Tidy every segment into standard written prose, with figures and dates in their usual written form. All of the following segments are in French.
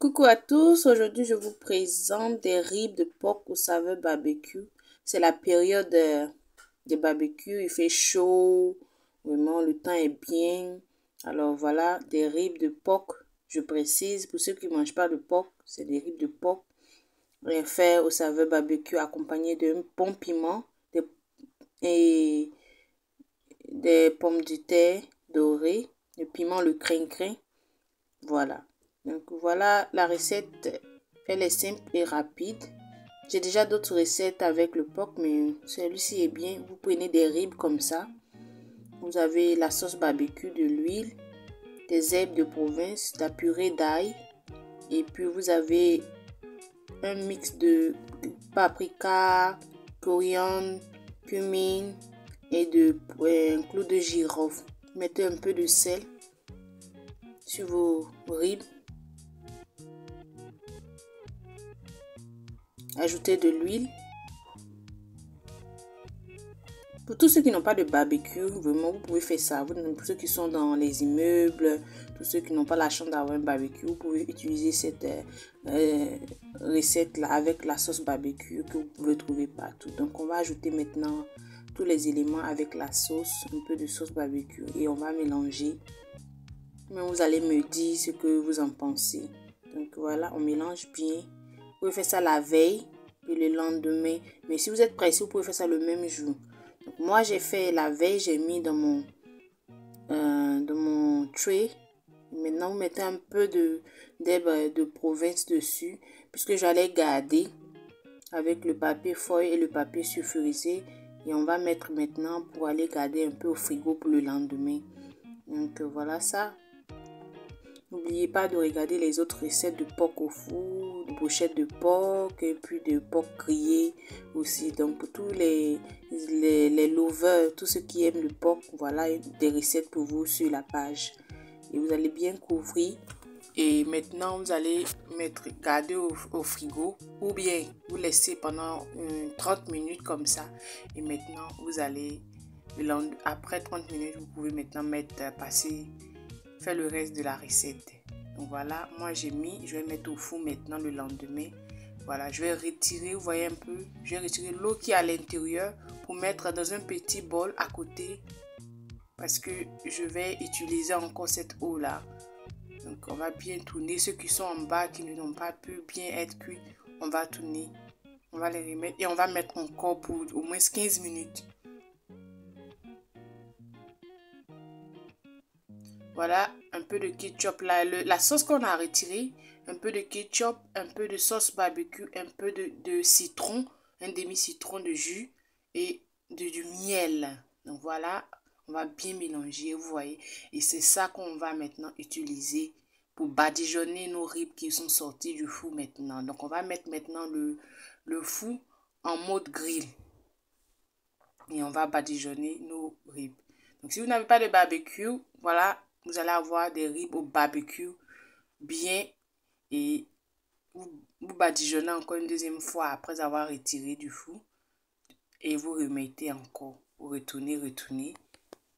Coucou à tous, aujourd'hui je vous présente des ribs de porc au saveur barbecue. C'est la période des barbecues, il fait chaud, vraiment le temps est bien. Alors voilà, des ribs de porc, je précise, pour ceux qui ne mangent pas de porc, c'est des ribs de porc. Fait au saveur barbecue accompagné d'un bon piment et des pommes de terre dorées, le piment, le crin-crin. Voilà. Donc voilà la recette. Elle est simple et rapide. J'ai déjà d'autres recettes avec le porc, mais celui-ci est bien. Vous prenez des ribs comme ça. Vous avez la sauce barbecue, de l'huile, des herbes de province, de la purée d'ail. Et puis vous avez un mix de paprika, coriandre, cumin et de clous de girofle. Mettez un peu de sel sur vos ribs. Ajoutez de l'huile. Pour tous ceux qui n'ont pas de barbecue, vraiment, vous pouvez faire ça. Pour ceux qui sont dans les immeubles, tous ceux qui n'ont pas la chance d'avoir un barbecue, vous pouvez utiliser cette recette-là avec la sauce barbecue que vous pouvez trouver partout. Donc, on va ajouter maintenant tous les éléments avec la sauce, un peu de sauce barbecue et on va mélanger. Mais vous allez me dire ce que vous en pensez. Donc, voilà, on mélange bien. Vous pouvez faire ça la veille et le lendemain. Mais si vous êtes pressé, vous pouvez faire ça le même jour. Donc, moi, j'ai fait la veille, j'ai mis dans mon tray. Maintenant, vous mettez un peu d'herbe de province dessus. Puisque j'allais garder avec le papier feuille et le papier sulfurisé. Et on va mettre maintenant pour aller garder un peu au frigo pour le lendemain. Donc, voilà ça. N'oubliez pas de regarder les autres recettes de porc au four, de brochettes de porc et puis de porc grillé aussi. Donc pour tous les lovers, tous ceux qui aiment le porc, voilà des recettes pour vous sur la page. Et vous allez bien couvrir. Et maintenant vous allez garder au frigo ou bien vous laisser pendant 30 minutes comme ça. Et maintenant vous allez, après 30 minutes, vous pouvez maintenant faire le reste de la recette. Donc voilà, moi je vais mettre au four maintenant le lendemain. Voilà, je vais retirer, vous voyez un peu, je vais retirer l'eau qui est à l'intérieur pour mettre dans un petit bol à côté parce que je vais utiliser encore cette eau là. Donc on va bien tourner. Ceux qui sont en bas qui n'ont pas pu bien être cuits, on va tourner, on va les remettre et on va mettre encore pour au moins 15 minutes. Voilà, un peu de ketchup là, la sauce qu'on a retirée, un peu de ketchup, un peu de sauce barbecue, un peu de citron, un demi-citron de jus et du miel. Donc voilà, on va bien mélanger, vous voyez. Et c'est ça qu'on va maintenant utiliser pour badigeonner nos ribs qui sont sortis du four maintenant. Donc on va mettre maintenant le four en mode grill. Et on va badigeonner nos ribs. Donc si vous n'avez pas de barbecue, voilà, vous allez avoir des ribs au barbecue bien et vous badigeonnez encore une deuxième fois après avoir retiré du four et vous remettez encore, vous retournez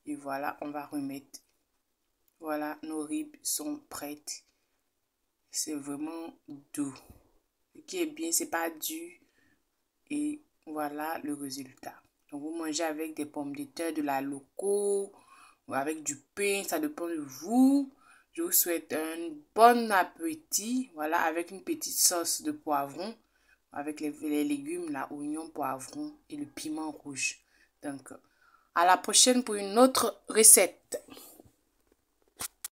et voilà, on va remettre. Voilà, nos ribs sont prêtes. C'est vraiment doux. Ce qui est bien, c'est pas dur et voilà le résultat. Donc vous mangez avec des pommes de terre, de la loco, ou avec du pain, ça dépend de vous. Je vous souhaite un bon appétit, voilà, avec une petite sauce de poivron, avec les légumes, là, oignons, poivrons et le piment rouge. Donc, à la prochaine pour une autre recette.